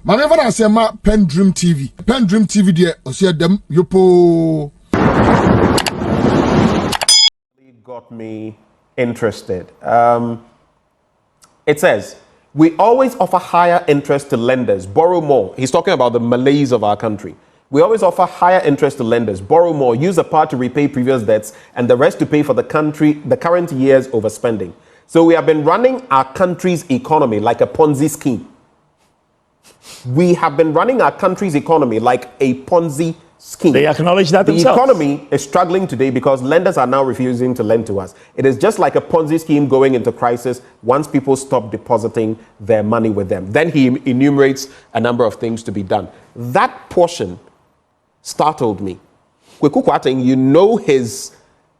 Mama never say ma PENDREAM TV. PENDREAM TV there osia dem yopo. Got me interested. It says, we always offer higher interest to lenders, borrow more. He's talking about the malaise of our country. We always offer higher interest to lenders, borrow more, use a part to repay previous debts, and the rest to pay for the current year's overspending. So we have been running our country's economy like a Ponzi scheme. We have been running our country's economy like a Ponzi scheme. They acknowledge that themselves. The economy is struggling today because lenders are now refusing to lend to us. It is just like a Ponzi scheme going into crisis once people stop depositing their money with them. Then he enumerates a number of things to be done. That portion startled me. You know his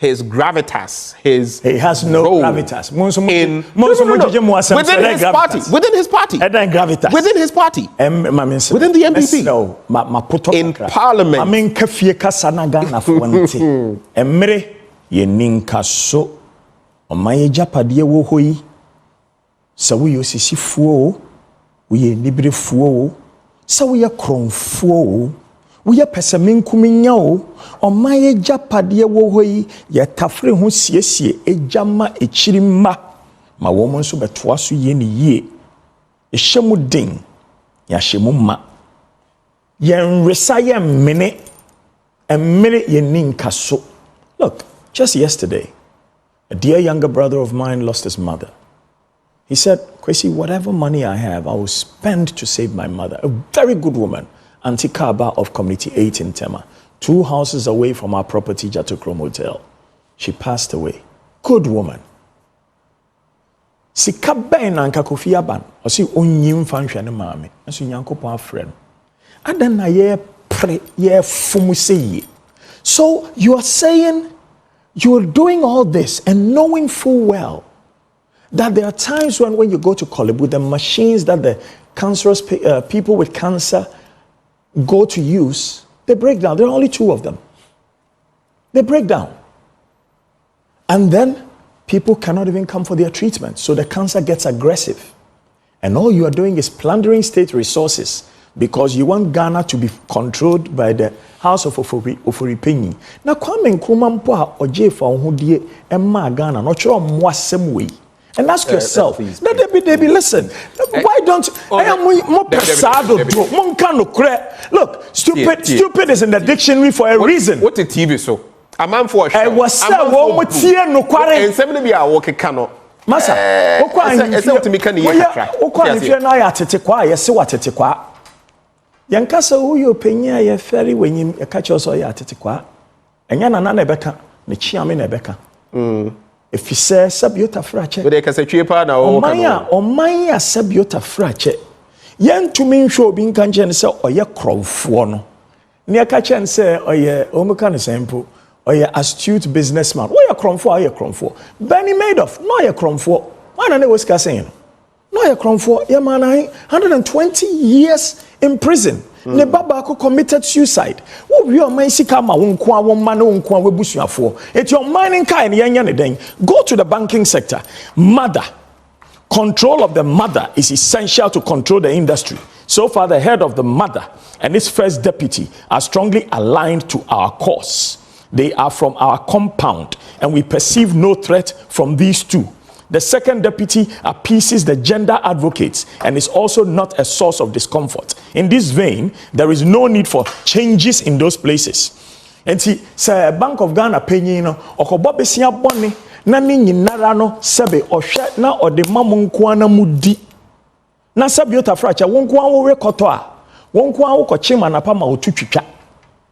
gravitas, he has no gravitas. Within his party. Gravitas. Within his party. Within the MPP. In parliament. Agyapadie wo hoyi sawo yosisifuo wo ye nibrefuo sawo ye kronfuo wo ye pesamenkuminya o Agyapadie wo hoyi ye tafre ho siesie ejama echirimma ma wo mo nso betoa so ye ne yie ehyemu den ya hyemu ma ye nresa ye mmene ye ninkaso. Look, just yesterday a dear younger brother of mine lost his mother. He said, Kwesi, whatever money I have, I will spend to save my mother. A very good woman, Auntie Kaba of Community 8 in Tema, 2 houses away from our property, Jatokrom Hotel. She passed away. Good woman. Sikabe na Kofi Aban, osi onyim fanhwe ne maame, nso Nyankopon afrɛ no. Adan na ye fumu sey. So you are saying you're doing all this and knowing full well that there are times when you go to Kolebu, the machines that the cancerous people with cancer go to use, they break down. There are only 2 of them. They break down. And then people cannot even come for their treatment. So the cancer gets aggressive. And all you are doing is plundering state resources because you want Ghana to be controlled by the House of Oforipenyi. Na Kwame Nkrumah mpo a oje fa ohudie emma Ghana no chiro mwasem we. And ask yourself, Debbie, listen, why don't look, stupid is in the dictionary for a reason. What the TV so? A man for a show. I was said one tie no kware. And somebody be a work cano. Masa, okwa to me can you okwa if na ya tete kwa yesi wa tete kwa. Yankasa uyo penya ye feri wenyi e catch us ya tete kwa. Enya na ebeka, ne chiame na ebeka. If you say sabiota frache. We dey kase twie na o kan. Omanya sabiota frache. Yentumi nhwe obi nka nche ne se oye kromfo no. Ne aka chen se oye omuka ne sempo. Oye astute businessman. Oye kromfo. Benny Madoff, no oye kromfo. Why na ne was ka saying? No oye kromfo. Ye man 120 years in prison. Ne baba ko committed suicide. Wo wi o man sika ma wo nko a wo ma no nko a webusuafo. It's your mining kind yenya ne den. Go to the banking sector. Mother. Control of the mother is essential to control the industry. So far, the head of the mother and his first deputy are strongly aligned to our cause. They are from our compound, and we perceive no threat from these 2. The second deputy appeases the gender advocates and is also not a source of discomfort. In this vein, there is no need for changes in those places. And see, say Bank of Ghana penny no okobobesia boni na ni nyinara no sebe ohwe na ode mamu nko na mudi. Na sabiota fracha wonko an wo rekoto a wonko an wo kochima na pa ma otutwitwa.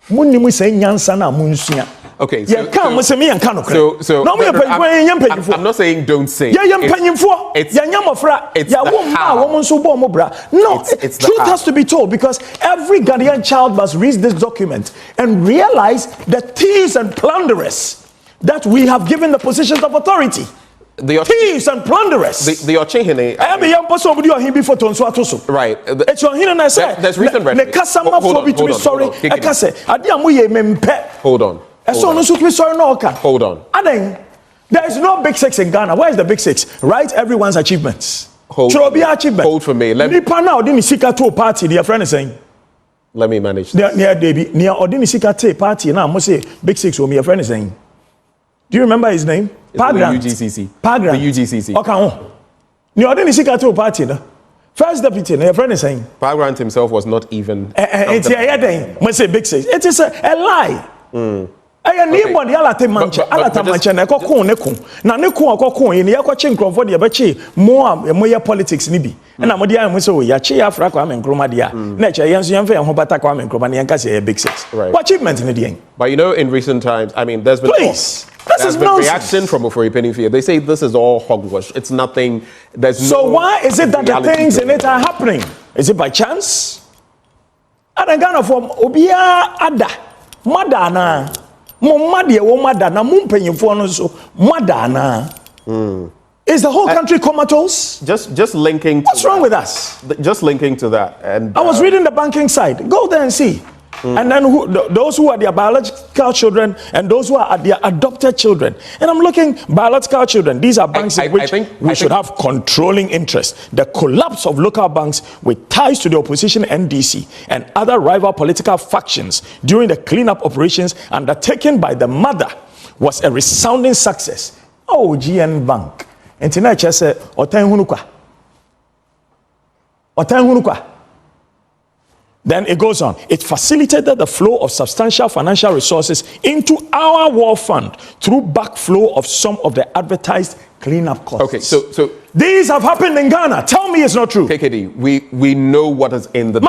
Munnimu say nyansa na munsua. Okay, so I'm not saying don't say. No, truth has to be told because every Ghanaian child must read this document and realize the thieves and plunderers that we have given the positions of authority. Thieves and plunderers. The Ochehene. Right. It's your hand and I say there's recent rhetoric. Hold on. Hold on. There is no big 6 in Ghana. Where is the big 6? Write everyone's achievements. hold for me. Let me manage this. Big Six or me, a friend is saying. Do you remember his name? Pagrant. The UGCC. Pagrant. The UGCC. Okay. You didn't see to party. First deputy, your friend is saying. Pagrant himself was not even. It's a thing. When say Big Six, it is a lie. I need one. Alate mancha. Alate mancha. Na kokon nekon. Na nekon kokon. Ini yakwache nkrofo de beche more politics ni bi. Na mo dia mo so ya che Afra kwa me nkroma dia. Na che yenso yenfa ho bata kwa me nkroma na yenka say Big Six. What achievement ni dia? But you know, in recent times, I mean, there's been this is been reaction from Ofori-Penifia. They say this is all hogwash. It's nothing. There's so why is it that the things in it are happening? Is it by chance? Adangana from Obia Ada Madana. Mumadi Womadana Mumpenyufo so Madana. Is the whole country comatose? Just linking to what's wrong with us? Just linking to that. And I was reading the banking side. Go there and see. And then those who are their biological children and those who are their adopted children. And I'm looking, biological children, these are banks in which we should have controlling interest. The collapse of local banks with ties to the opposition NDC and other rival political factions during the cleanup operations undertaken by the mother was a resounding success. Oh, GN Bank. And tonight, I said, Then it goes on. It facilitated the flow of substantial financial resources into our war fund through backflow of some of the advertised cleanup costs. Okay, so these have happened in Ghana. Tell me it's not true. KKD, we know what is in the.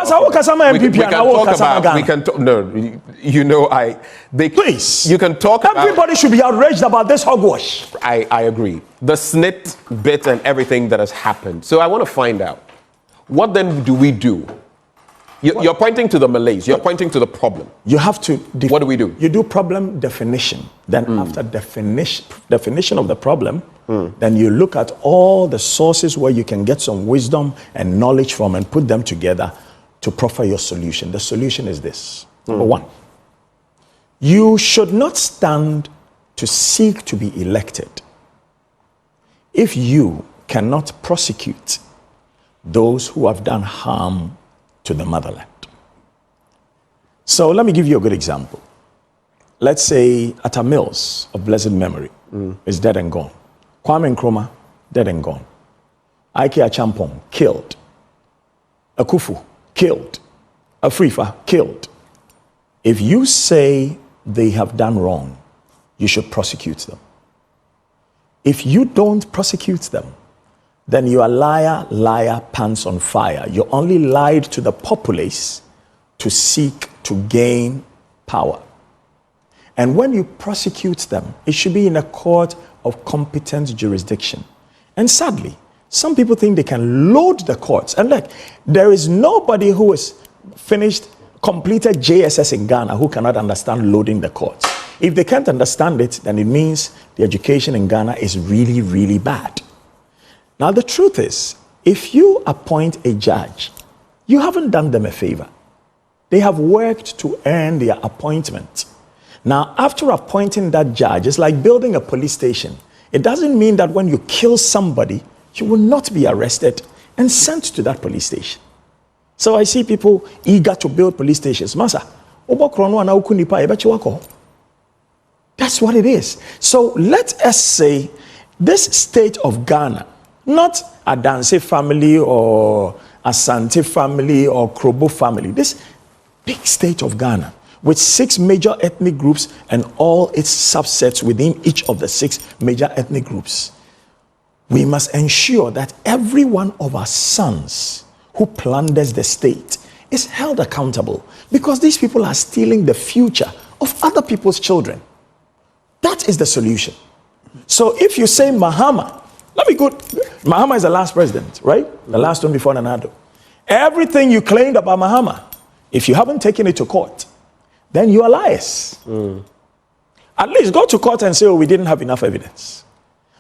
Please. You can talk. Everybody should be outraged about this hogwash. I agree. The snit bit and everything that has happened. So I want to find out, what then do we do? You're pointing to the malaise. You're pointing to the problem. You have to. What do we do? You do problem definition. Then after definition of the problem, then you look at all the sources where you can get some wisdom and knowledge from and put them together to proffer your solution. The solution is this. Number one, you should not stand to seek to be elected if you cannot prosecute those who have done harm to the motherland. So let me give you a good example. Let's say Atta Mills of blessed memory is dead and gone. Kwame Nkrumah, dead and gone. Ike Achampong, killed. Akufu, killed. Afrifa, killed. If you say they have done wrong, you should prosecute them. If you don't prosecute them, then you are liar, pants on fire. You only lied to the populace to seek to gain power. And when you prosecute them, it should be in a court of competent jurisdiction. And sadly, some people think they can load the courts. And look, there is nobody who has completed JSS in Ghana who cannot understand loading the courts. If they can't understand it, then it means the education in Ghana is really, really bad. Now, the truth is, if you appoint a judge, you haven't done them a favor. They have worked to earn their appointment. Now, after appointing that judge, it's like building a police station. It doesn't mean that when you kill somebody, you will not be arrested and sent to that police station. So I see people eager to build police stations. Masa, that's what it is. So let us say this state of Ghana, not a Danse family or Asante family or Krobo family. This big state of Ghana with 6 major ethnic groups and all its subsets within each of the 6 major ethnic groups. We must ensure that every one of our sons who plunders the state is held accountable because these people are stealing the future of other people's children. That is the solution. So if you say Mahama, Mahama is the last president, right? The last one before Nana Addo. Everything you claimed about Mahama, if you haven't taken it to court, then you are liars. At least go to court and say, oh, we didn't have enough evidence.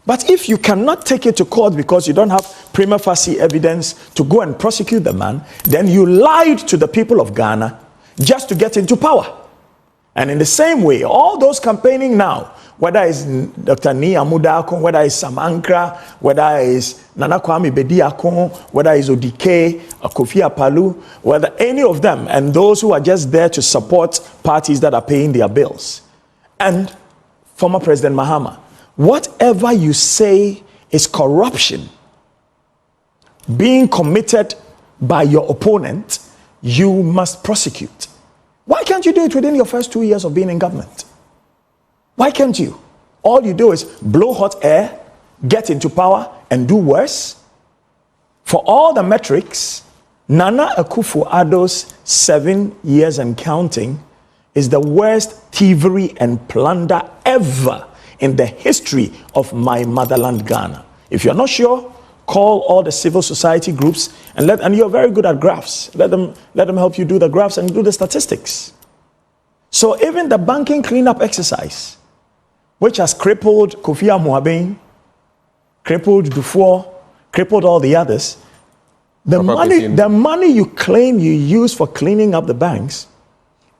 But if you cannot take it to court because you don't have prima facie evidence to go and prosecute the man, then you lied to the people of Ghana just to get into power. And in the same way, all those campaigning now, whether it's Dr. Ni Amudakon, whether it's Sam Ankra, whether it's Nana Kwame Bediakon, whether it's Odike, Kofi Apalu, whether any of them, and those who are just there to support parties that are paying their bills, and former President Mahama, whatever you say is corruption being committed by your opponent, you must prosecute. Why can't you do it within your first 2 years of being in government? Why can't you? All you do is blow hot air, get into power, and do worse. For all the metrics, Nana Akufo-Addo's 7 years and counting is the worst thievery and plunder ever in the history of my motherland, Ghana. If you're not sure, call all the civil society groups and you're very good at graphs. Let them help you do the graphs and do the statistics. So even the banking cleanup exercise, which has crippled Kofi Amoaben, crippled Dufour, crippled all the others, the money you claim you use for cleaning up the banks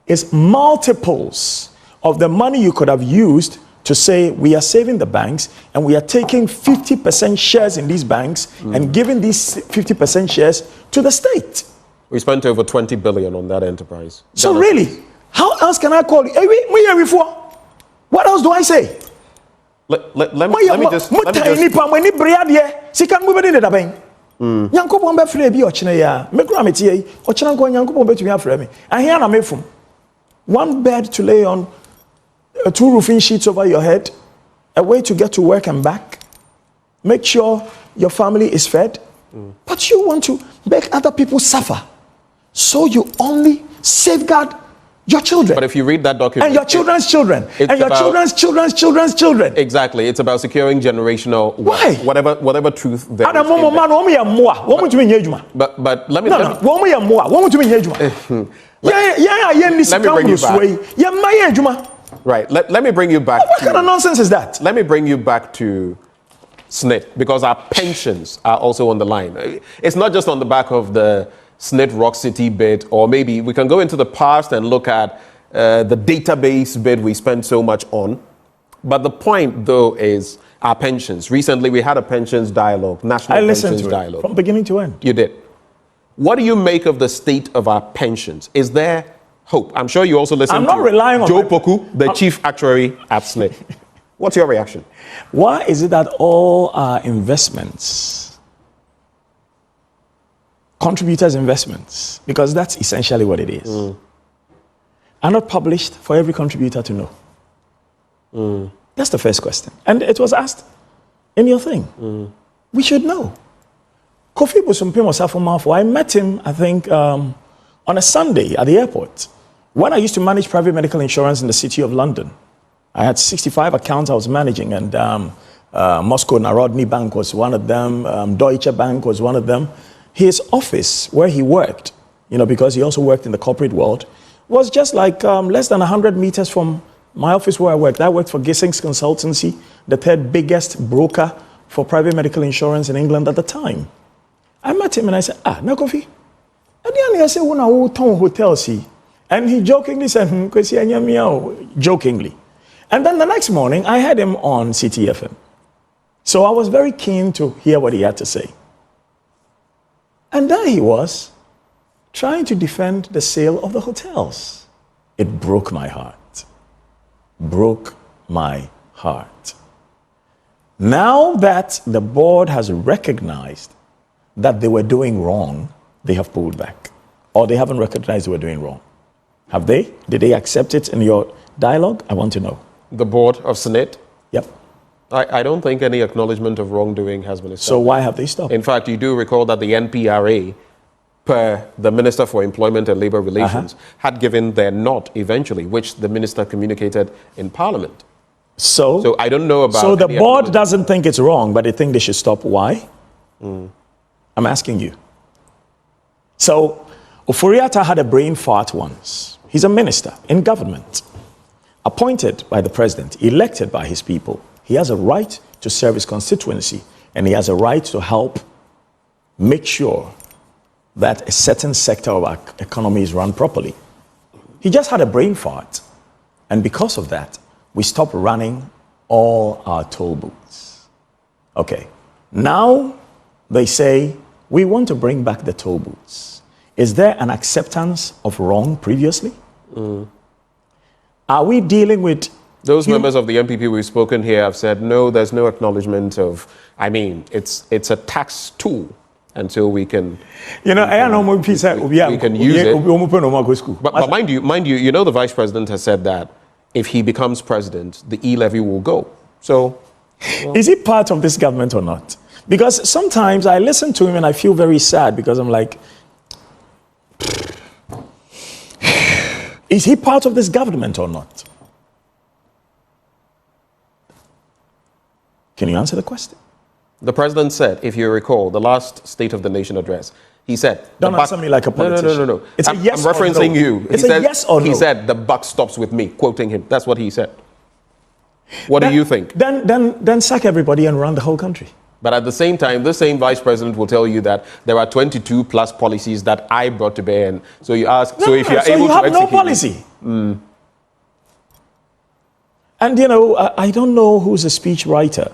is multiples of the money you could have used to say we are saving the banks and we are taking 50% shares in these banks and giving these 50% shares to the state. We spent over 20 billion on that enterprise. So really, how else can I call you? What else do I say? Let me just one bed to lay on, 2 roofing sheets over your head, a way to get to work and back, make sure your family is fed, but you want to make other people suffer, so you only safeguard your children. But if you read that document, and your children's children, and your children's children. Exactly, it's about securing generational Why? Whatever truth there is. But let me bring you back. Right. Let me bring you back. What kind of nonsense is that? Let me bring you back to SNIT, because our pensions are also on the line. It's not just on the back of the SNIT Rock City bid, or maybe we can go into the past and look at the database bid we spent so much on. But the point, though, is our pensions. Recently, we had a pensions dialogue, national pensions dialogue. From beginning to end. You did. What do you make of the state of our pensions? Is there hope? I'm sure you also listen to relying on Joe Poku, the chief actuary at SNIT. What's your reaction? Why is it that all our investments, contributors' investments, because that's essentially what it is, are not published for every contributor to know? That's the first question. And it was asked in your thing. We should know. Kofi Bosumpim Osafo, I met him, I think, on a Sunday at the airport. When I used to manage private medical insurance in the city of London, I had 65 accounts I was managing, and Moscow Narodny Bank was one of them, Deutsche Bank was one of them. His office, where he worked, because he also worked in the corporate world, was just like less than 100 meters from my office where I worked. I worked for Gissings Consultancy, the 3rd biggest broker for private medical insurance in England at the time. I met him and I said, no, Kofi. I said, when I hotels, and he jokingly said, jokingly. And then the next morning, I had him on CTFM. So I was very keen to hear what he had to say. And there he was, trying to defend the sale of the hotels. It broke my heart. Broke my heart. Now that the board has recognized that they were doing wrong, they have pulled back. Or they haven't recognized they were doing wrong. Have they? Did they accept it in your dialogue? I want to know. The board of SNIT? Yep. I don't think any acknowledgement of wrongdoing has been established. So why have they stopped? In fact, you do recall that the NPRA, per the Minister for Employment and Labour Relations, had given their nod eventually, which the minister communicated in Parliament. So I don't know about... So the board doesn't think it's wrong, but they think they should stop. Why? I'm asking you. So Oforiatta had a brain fart once. He's a minister in government, appointed by the president, elected by his people. He has a right to serve his constituency, and he has a right to help make sure that a certain sector of our economy is run properly. He just had a brain fart. And because of that, we stopped running all our toll booths. Okay, now they say, we want to bring back the toll booths. Is there an acceptance of wrong previously? Are we dealing with... Those members of the MPP we've spoken here have said, no, there's no acknowledgement of, I mean, it's a tax tool until we can... You know, we can use it. But mind you, you know the Vice President has said that if he becomes president, the e-levy will go. So... Well. Is he part of this government or not? Because sometimes I listen to him and I feel very sad because I'm like, is he part of this government or not? Can you answer the question? The president said, if you recall, the last State of the Nation address, he said... Don't answer me like a politician. No. It's a yes I'm referencing or no. you. It's a yes or no. He said, the buck stops with me, quoting him. That's what he said. What do you think? Then sack everybody and run the whole country. But at the same time, the same vice president will tell you that there are 22 plus policies that I brought to bear. And so you ask, if you're able to have execute... no policy. And you know, I don't know who's a speech writer,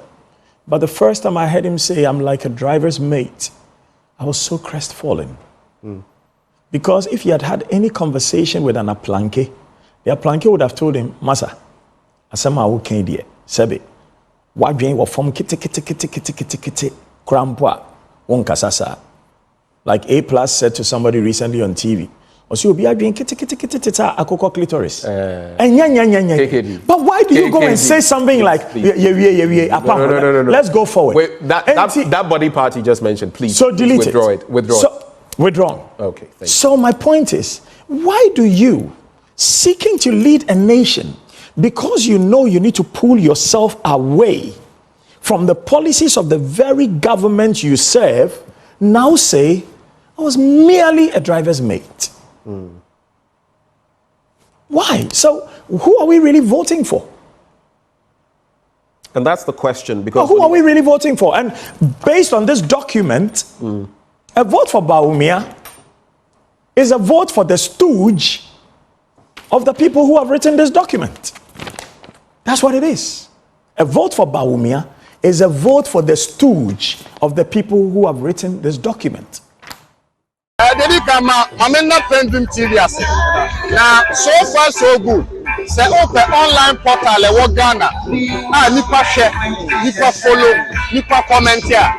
but the first time I heard him say, I'm like a driver's mate, I was so crestfallen. Because if he had had any conversation with an aplanke, the aplanke would have told him, Masa, asama wo kan die sebe wadwen wo fom kiti krampwa won kasasa. Like A+ said to somebody recently on TV, osi obi adwen kiti akoko clitoris KKD. But why do you go and say something like no. Let's go forward. Wait, that body part you just mentioned, please. So delete withdraw it. Withdraw it. Withdrawn. Okay, thank you. So my point is, why do you, seeking to lead a nation, because you know you need to pull yourself away from the policies of the very government you serve, now say, I was merely a driver's mate? Why? So who are we really voting for? And that's the question. Because who are we really voting for? And based on this document, a vote for Bawumia is a vote for the stooge of the people who have written this document. That's what it is. A vote for Bawumia is a vote for the stooge of the people who have written this document. PENDREAM TV now, so far so good. Say open online portal e Ghana. Nipa share, nipa follow, nipa comment here.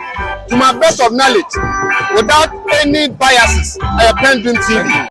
To my best of knowledge, without any biases, PENDREAM TV.